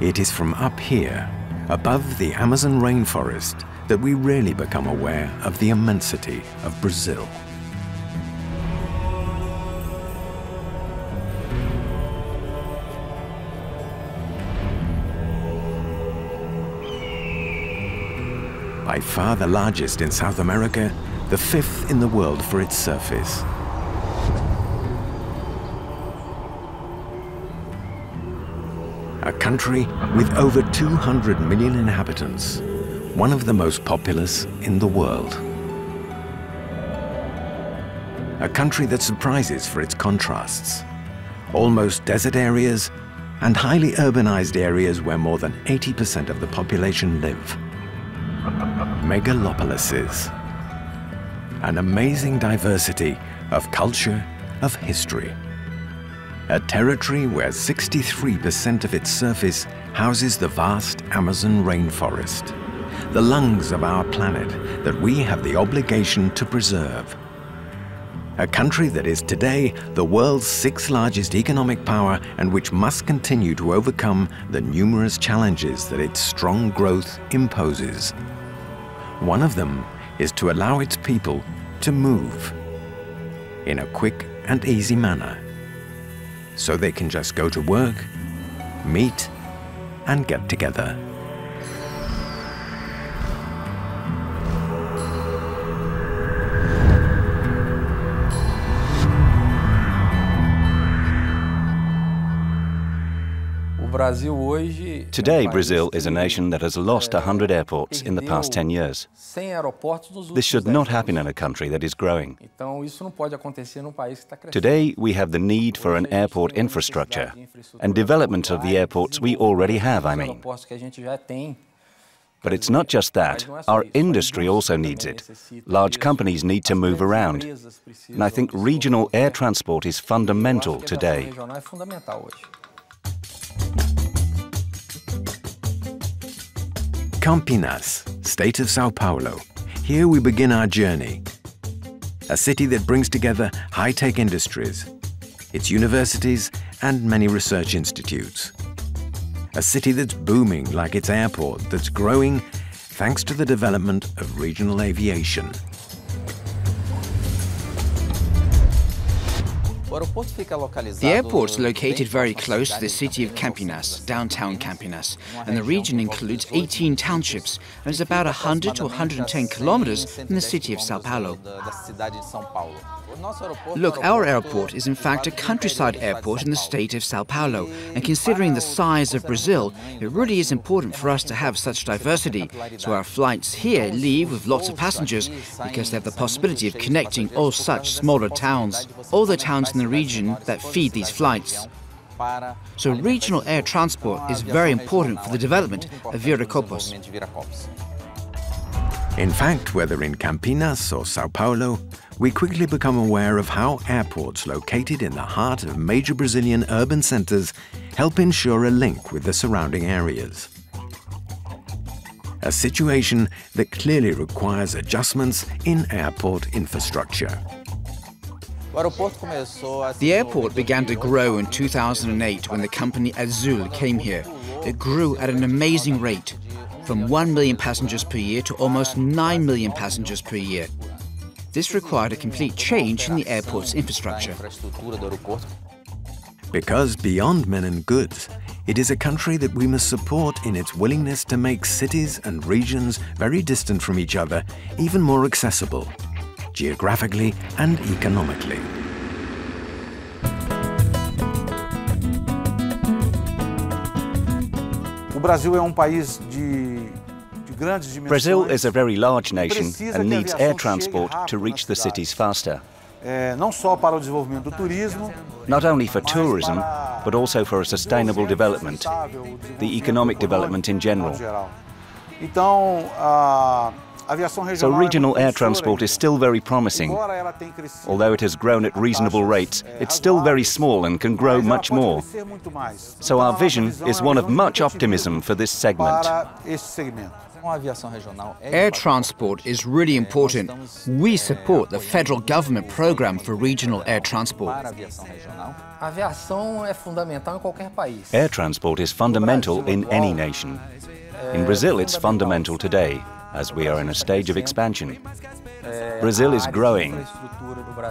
It is from up here, above the Amazon rainforest, that we really become aware of the immensity of Brazil. By far the largest in South America, the fifth in the world for its surface. A country with over 200 million inhabitants, one of the most populous in the world. A country that surprises for its contrasts. Almost desert areas and highly urbanized areas where more than 80% of the population live. Megalopolises. An amazing diversity of culture, of history. A territory where 63% of its surface houses the vast Amazon rainforest, the lungs of our planet that we have the obligation to preserve. A country that is today the world's sixth largest economic power and which must continue to overcome the numerous challenges that its strong growth imposes. One of them is to allow its people to move in a quick and easy manner, so they can just go to work, meet, and get together. Today, Brazil is a nation that has lost 100 airports in the past 10 years. This should not happen in a country that is growing. Today, we have the need for an airport infrastructure and development of the airports we already have, I mean. But it's not just that. Our industry also needs it. Large companies need to move around. And I think regional air transport is fundamental today. Campinas, state of Sao Paulo. Here we begin our journey. A city that brings together high-tech industries, its universities and many research institutes. A city that's booming like its airport, that's growing thanks to the development of regional aviation. The airport is located very close to the city of Campinas, downtown Campinas, and the region includes 18 townships and is about 100 to 110 kilometers from the city of Sao Paulo. Look, our airport is in fact a countryside airport in the state of Sao Paulo, and considering the size of Brazil, it really is important for us to have such diversity, so our flights here leave with lots of passengers because they have the possibility of connecting all such smaller towns, all the towns in the region that feed these flights. So regional air transport is very important for the development of Viracopos. In fact, whether in Campinas or Sao Paulo, we quickly become aware of how airports located in the heart of major Brazilian urban centers help ensure a link with the surrounding areas. A situation that clearly requires adjustments in airport infrastructure. The airport began to grow in 2008 when the company Azul came here. It grew at an amazing rate, from 1 million passengers per year to almost 9 million passengers per year. This required a complete change in the airport's infrastructure. Because beyond men and goods, it is a country that we must support in its willingness to make cities and regions very distant from each other even more accessible, geographically and economically. Brazil is a very large nation and needs air transport to reach the cities faster. Not only for tourism, but also for a sustainable development, the economic development in general. So regional air transport is still very promising. Although it has grown at reasonable rates, it's still very small and can grow much more. So our vision is one of much optimism for this segment. Air transport is really important. We support the federal government program for regional air transport. Air transport is fundamental in any nation. In Brazil, it's fundamental today, as we are in a stage of expansion. Brazil is growing.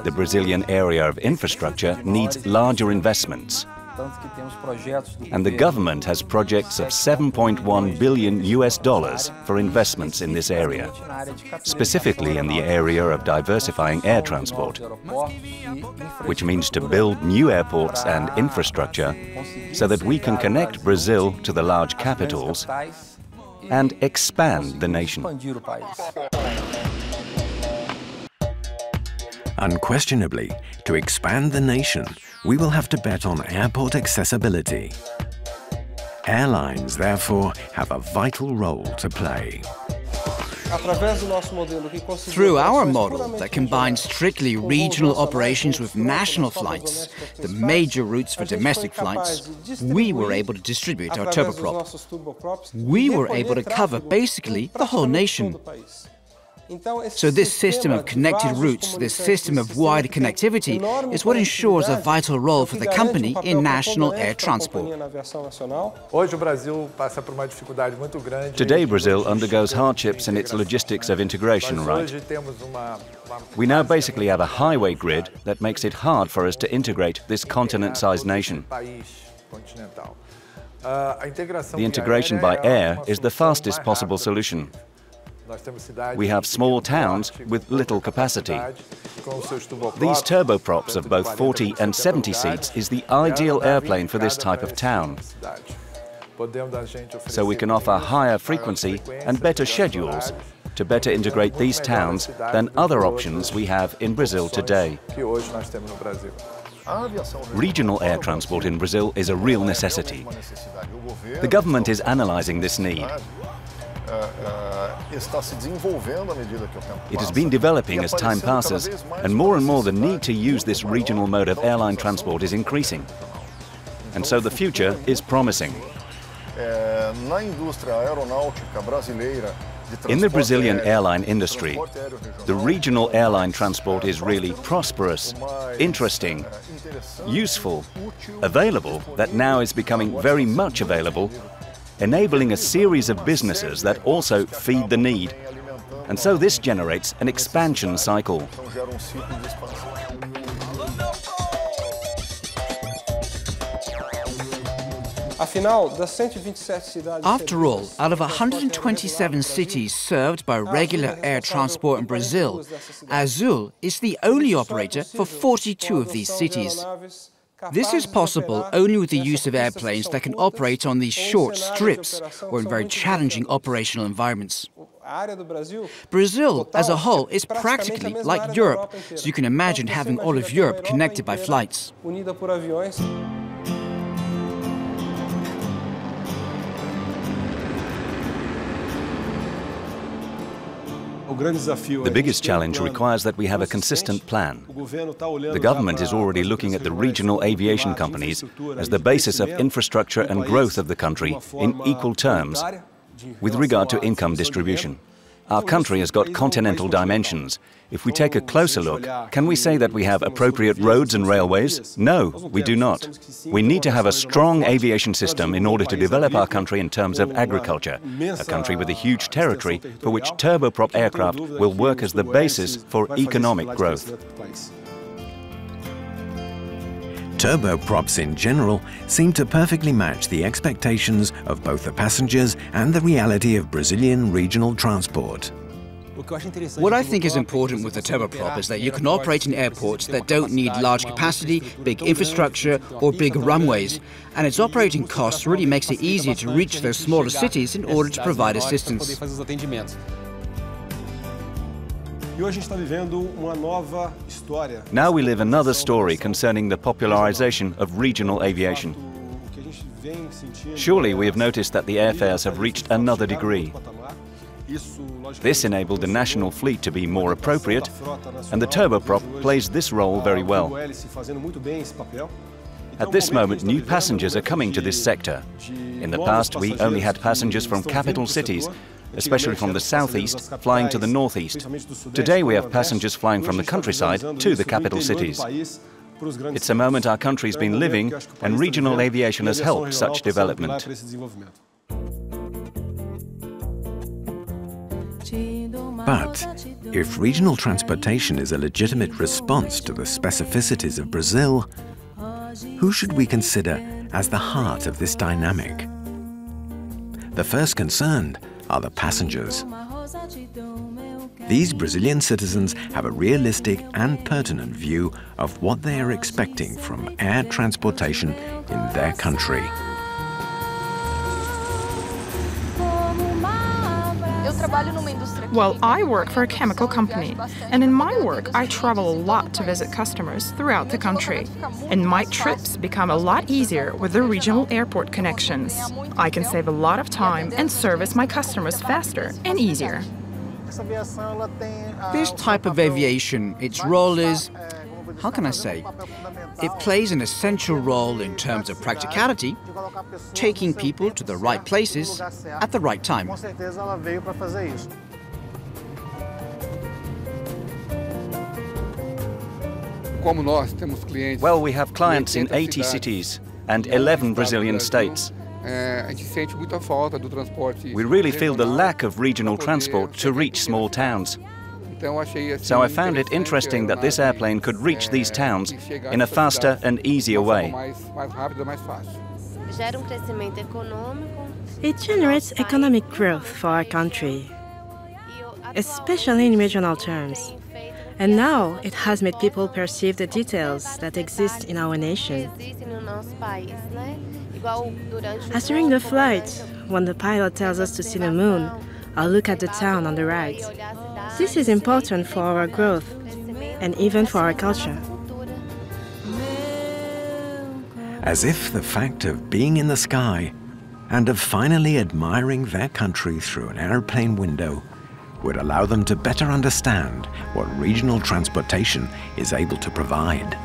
The Brazilian area of infrastructure needs larger investments. And the government has projects of $7.1 billion for investments in this area, specifically in the area of diversifying air transport, which means to build new airports and infrastructure so that we can connect Brazil to the large capitals and expand the nation. Unquestionably, to expand the nation, we will have to bet on airport accessibility. Airlines, therefore, have a vital role to play. Through our model that combines strictly regional operations with national flights, the major routes for domestic flights, we were able to distribute our turboprop. We were able to cover basically the whole nation. So this system of connected routes, this system of wide connectivity, is what ensures a vital role for the company in national air transport. Today, Brazil undergoes hardships in its logistics of integration, right? We now basically have a highway grid that makes it hard for us to integrate this continent-sized nation. The integration by air is the fastest possible solution. We have small towns with little capacity. These turboprops of both 40 and 70 seats is the ideal airplane for this type of town. So we can offer higher frequency and better schedules to better integrate these towns than other options we have in Brazil today. Regional air transport in Brazil is a real necessity. The government is analyzing this need. It has been developing as time passes, and more the need to use this regional mode of airline transport is increasing. And so the future is promising. In the Brazilian airline industry, the regional airline transport is really prosperous, interesting, useful, available, that now is becoming very much available, enabling a series of businesses that also feed the need. And so this generates an expansion cycle. After all, out of 127 cities served by regular air transport in Brazil, Azul is the only operator for 42 of these cities. This is possible only with the use of airplanes that can operate on these short strips or in very challenging operational environments. Brazil, as a whole, is practically like Europe, so you can imagine having all of Europe connected by flights. The biggest challenge requires that we have a consistent plan. The government is already looking at the regional aviation companies as the basis of infrastructure and growth of the country in equal terms with regard to income distribution. Our country has got continental dimensions. If we take a closer look, can we say that we have appropriate roads and railways? No, we do not. We need to have a strong aviation system in order to develop our country in terms of agriculture, a country with a huge territory for which turboprop aircraft will work as the basis for economic growth. Turboprops in general seem to perfectly match the expectations of both the passengers and the reality of Brazilian regional transport. What I think is important with the turboprop is that you can operate in airports that don't need large capacity, big infrastructure or big runways, and its operating costs really makes it easier to reach those smaller cities in order to provide assistance. Now we live another story concerning the popularization of regional aviation. Surely we have noticed that the airfares have reached another degree. This enabled the national fleet to be more appropriate, and the turboprop plays this role very well. At this moment, new passengers are coming to this sector. In the past, we only had passengers from capital cities, especially from the southeast, flying to the northeast. Today we have passengers flying from the countryside to the capital cities. It's a moment our country's been living, and regional aviation has helped such development. But if regional transportation is a legitimate response to the specificities of Brazil, who should we consider as the heart of this dynamic? The first concerned are the passengers. These Brazilian citizens have a realistic and pertinent view of what they are expecting from air transportation in their country. Well, I work for a chemical company, and in my work I travel a lot to visit customers throughout the country. And my trips become a lot easier with the regional airport connections. I can save a lot of time and service my customers faster and easier. This type of aviation, its role is, how can I say, it plays an essential role in terms of practicality, taking people to the right places at the right time. Well, we have clients in 80 cities and 11 Brazilian states. We really feel the lack of regional transport to reach small towns. So I found it interesting that this airplane could reach these towns in a faster and easier way. It generates economic growth for our country, especially in regional terms. And now it has made people perceive the details that exist in our nation. As during the flight, when the pilot tells us to see the moon, or look at the town on the right. This is important for our growth and even for our culture. As if the fact of being in the sky and of finally admiring their country through an airplane window would allow them to better understand what regional transportation is able to provide.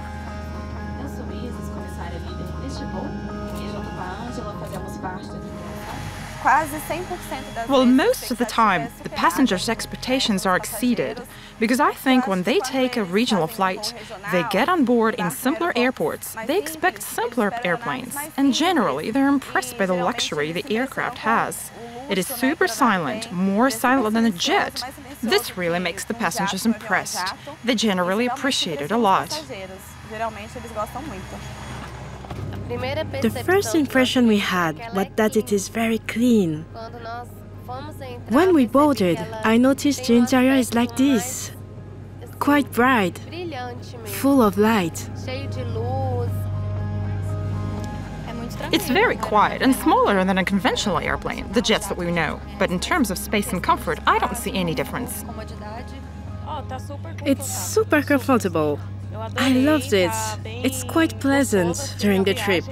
Well, most of the time, the passengers' expectations are exceeded, because I think when they take a regional flight, they get on board in simpler airports, they expect simpler airplanes, and generally they're impressed by the luxury the aircraft has. It is super silent, more silent than a jet. This really makes the passengers impressed. They generally appreciate it a lot. The first impression we had was that it is very clean. When we boarded, I noticed the interior is like this, quite bright, full of light. It's very quiet and smaller than a conventional airplane, the jets that we know. But in terms of space and comfort, I don't see any difference. It's super comfortable. I loved it. It's quite pleasant during the trip.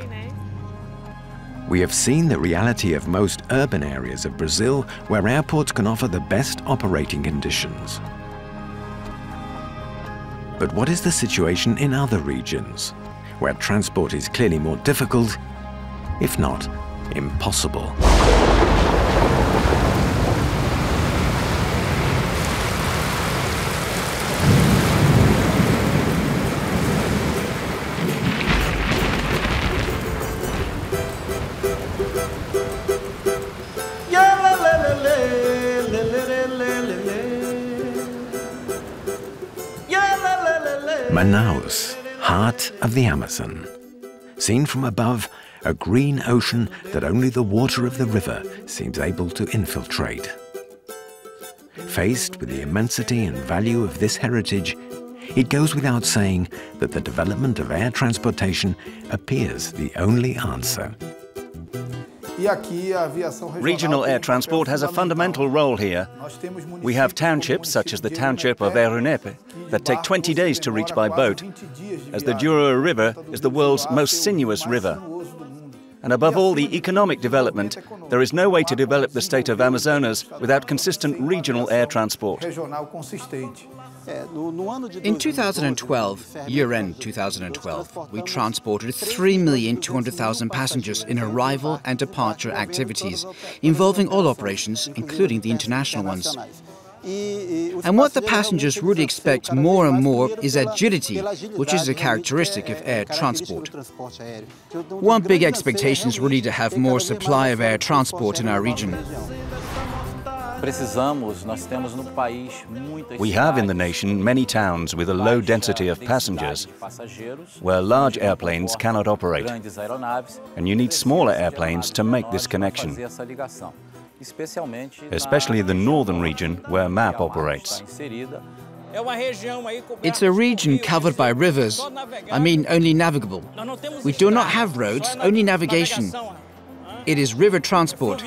We have seen the reality of most urban areas of Brazil where airports can offer the best operating conditions. But what is the situation in other regions, where transport is clearly more difficult, if not impossible? Manaus, heart of the Amazon. Seen from above, a green ocean that only the water of the river seems able to infiltrate. Faced with the immensity and value of this heritage, it goes without saying that the development of air transportation appears the only answer. Regional air transport has a fundamental role here. We have townships, such as the township of Erunepe, that take 20 days to reach by boat, as the Juruá River is the world's most sinuous river. And above all the economic development, there is no way to develop the state of Amazonas without consistent regional air transport. In 2012, year-end 2012, we transported 3,200,000 passengers in arrival and departure activities, involving all operations, including the international ones. And what the passengers really expect more and more is agility, which is a characteristic of air transport. One big expectation is really to have more supply of air transport in our region. We have in the nation many towns with a low density of passengers, where large airplanes cannot operate, and you need smaller airplanes to make this connection, especially the northern region where MAP operates. It's a region covered by rivers, only navigable. We do not have roads, only navigation. It is river transport.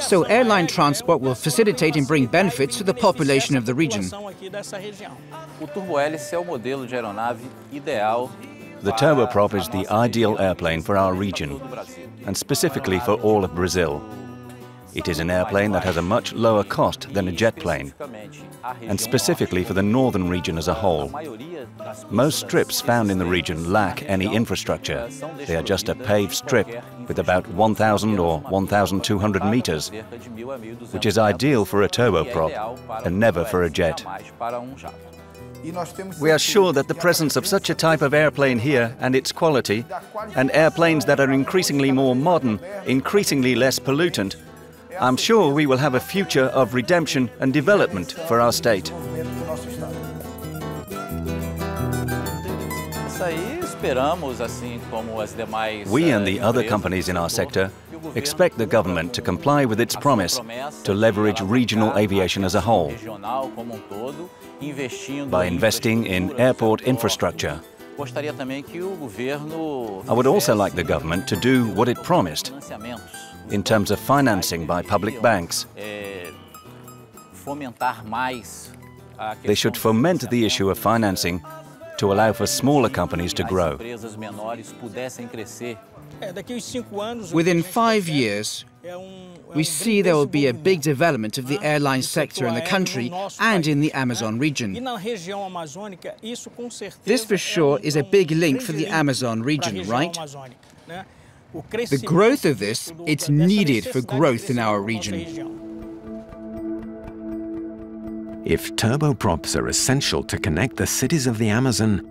So airline transport will facilitate and bring benefits to the population of the region. The turboprop is the ideal airplane for our region, and specifically for all of Brazil. It is an airplane that has a much lower cost than a jet plane, and specifically for the northern region as a whole. Most strips found in the region lack any infrastructure. They are just a paved strip with about 1,000 or 1,200 meters, which is ideal for a turboprop and never for a jet. We are sure that the presence of such a type of airplane here and its quality, and airplanes that are increasingly more modern, increasingly less pollutant, I'm sure we will have a future of redemption and development for our state. We and the other companies in our sector expect the government to comply with its promise to leverage regional aviation as a whole by investing in airport infrastructure. I would also like the government to do what it promised in terms of financing by public banks. They should foment the issue of financing to allow for smaller companies to grow. Within 5 years, we see there will be a big development of the airline sector in the country and in the Amazon region. This for sure is a big link for the Amazon region, right? The growth of this, it's needed for growth in our region. If turboprops are essential to connect the cities of the Amazon,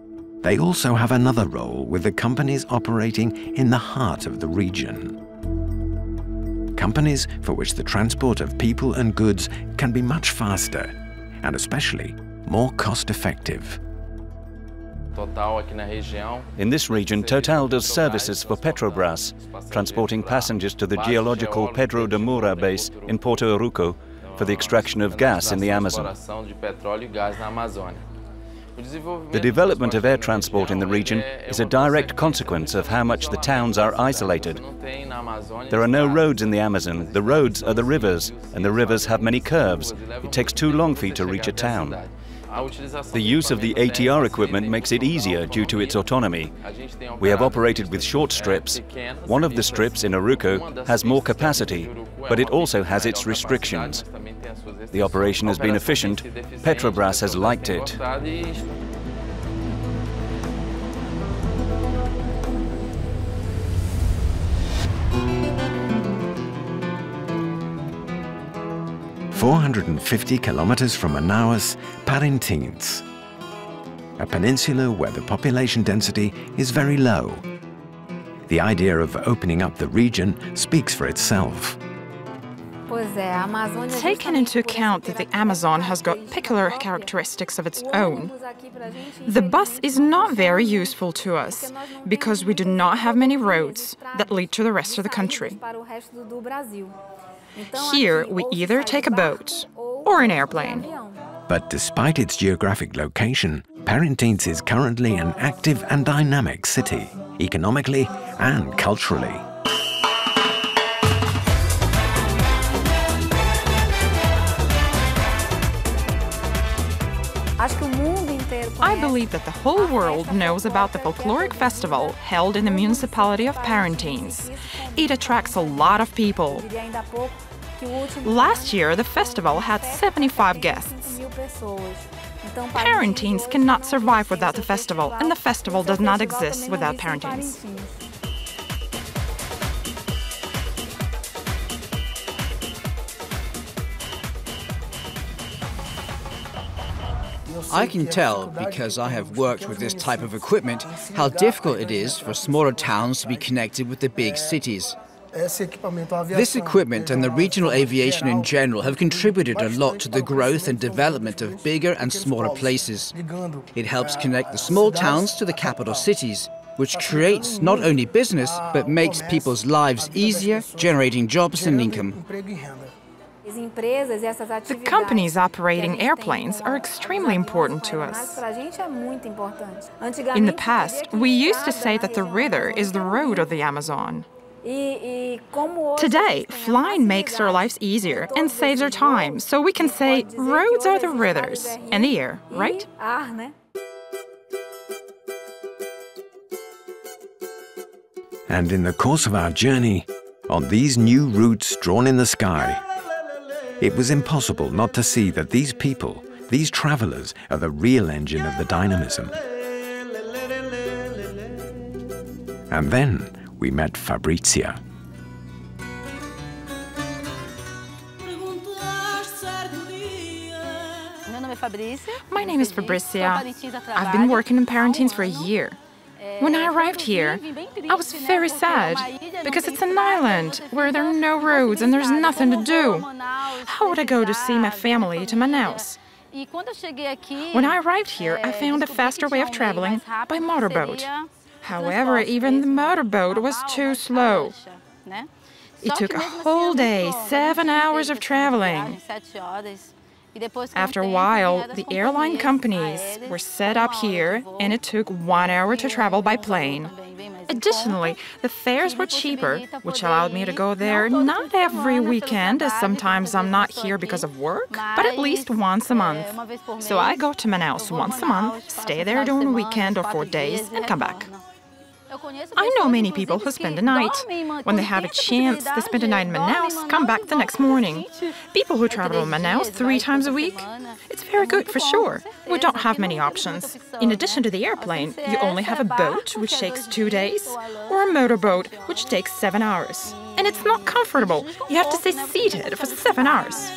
they also have another role with the companies operating in the heart of the region. Companies for which the transport of people and goods can be much faster and especially more cost-effective. In this region, Total does services for Petrobras, transporting passengers to the geological Pedro de Moura base in Porto Rico for the extraction of gas in the Amazon. The development of air transport in the region is a direct consequence of how much the towns are isolated. There are no roads in the Amazon. The roads are the rivers, and the rivers have many curves. It takes too long for you to reach a town. The use of the ATR equipment makes it easier due to its autonomy. We have operated with short strips. One of the strips in Aruco has more capacity, but it also has its restrictions. The operation has been efficient. Petrobras has liked it. "450 kilometers from Manaus, Parintins, a peninsula where the population density is very low. The idea of opening up the region speaks for itself. Taking into account that the Amazon has got peculiar characteristics of its own, the bus is not very useful to us because we do not have many roads that lead to the rest of the country. Here, we either take a boat or an airplane. But despite its geographic location, Parintins is currently an active and dynamic city, economically and culturally. I believe that the whole world knows about the folkloric festival held in the municipality of Parintins. It attracts a lot of people. Last year, the festival had 75 guests. Parintins cannot survive without the festival, and the festival does not exist without Parintins. I can tell, because I have worked with this type of equipment, how difficult it is for smaller towns to be connected with the big cities. This equipment and the regional aviation in general have contributed a lot to the growth and development of bigger and smaller places. It helps connect the small towns to the capital cities, which creates not only business, but makes people's lives easier, generating jobs and income. The companies operating airplanes are extremely important to us. In the past, we used to say that the river is the road of the Amazon. Today, flying makes our lives easier and saves our time, so we can say roads are the rivers and the air, right? And in the course of our journey, on these new routes drawn in the sky, it was impossible not to see that these people, these travelers, are the real engine of the dynamism. And then we met Fabrizia. My name is Fabrizia. I've been working in Parintins for a year. When I arrived here, I was very sad, because it's an island where there are no roads and there's nothing to do. How would I go to see my family to Manaus? When I arrived here, I found a faster way of traveling by motorboat. However, even the motorboat was too slow. It took a whole day, 7 hours of traveling. After a while, the airline companies were set up here, and it took 1 hour to travel by plane. Additionally, the fares were cheaper, which allowed me to go there not every weekend, as sometimes I'm not here because of work, but at least once a month. So I go to Manaus once a month, stay there during a weekend or 4 days, and come back. I know many people who spend the night. When they have a chance, they spend a night in Manaus, come back the next morning. People who travel to Manaus 3 times a week, it's very good for sure. We don't have many options. In addition to the airplane, you only have a boat, which takes 2 days, or a motorboat, which takes 7 hours. And it's not comfortable. You have to stay seated for 7 hours.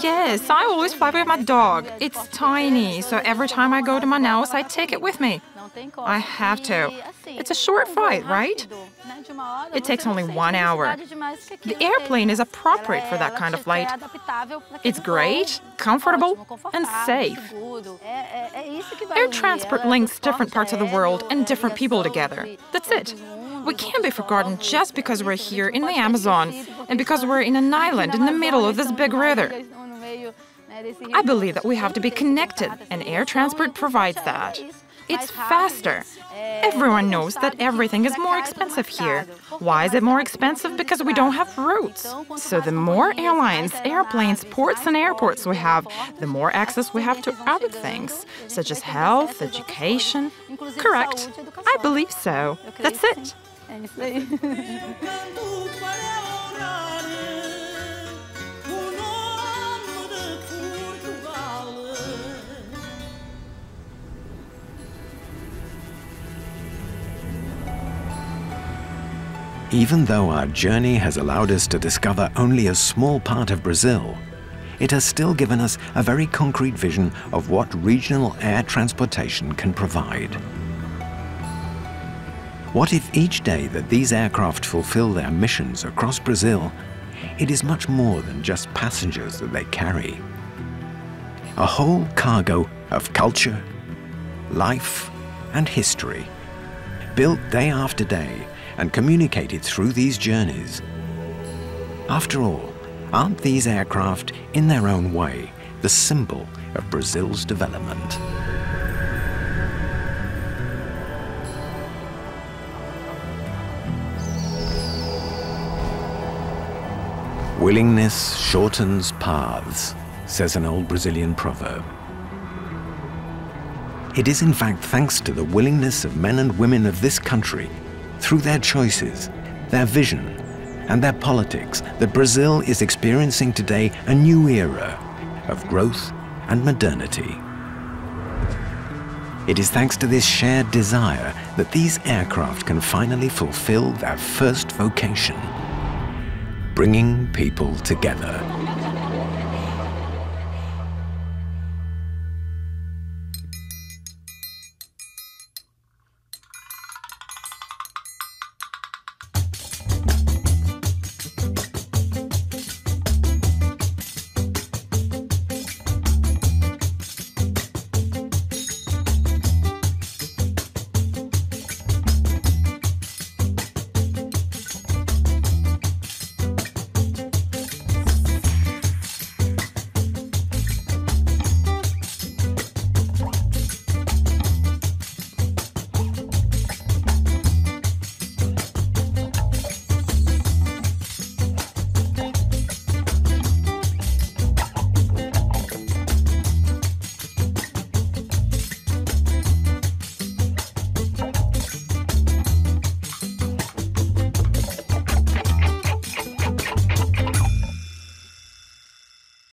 Yes, I always fly with my dog. It's tiny, so every time I go to Manaus, I take it with me. I have to. It's a short flight, right? It takes only 1 hour. The airplane is appropriate for that kind of flight. It's great, comfortable, and safe. Air transport links different parts of the world and different people together. That's it. We can't be forgotten just because we're here in the Amazon and because we're in an island in the middle of this big river. I believe that we have to be connected, and air transport provides that. It's faster. Everyone knows that everything is more expensive here. Why is it more expensive? Because we don't have routes. So the more airlines, airplanes, ports and airports we have, the more access we have to other things, such as health, education. Correct. I believe so. That's it. Even though our journey has allowed us to discover only a small part of Brazil, it has still given us a very concrete vision of what regional air transportation can provide. What if each day that these aircraft fulfill their missions across Brazil, it is much more than just passengers that they carry? A whole cargo of culture, life, and history, built day after day and communicated through these journeys. After all, aren't these aircraft, in their own way, the symbol of Brazil's development? Willingness shortens paths, says an old Brazilian proverb. It is in fact thanks to the willingness of men and women of this country through their choices, their vision, and their politics that Brazil is experiencing today a new era of growth and modernity. It is thanks to this shared desire that these aircraft can finally fulfill their first vocation, bringing people together.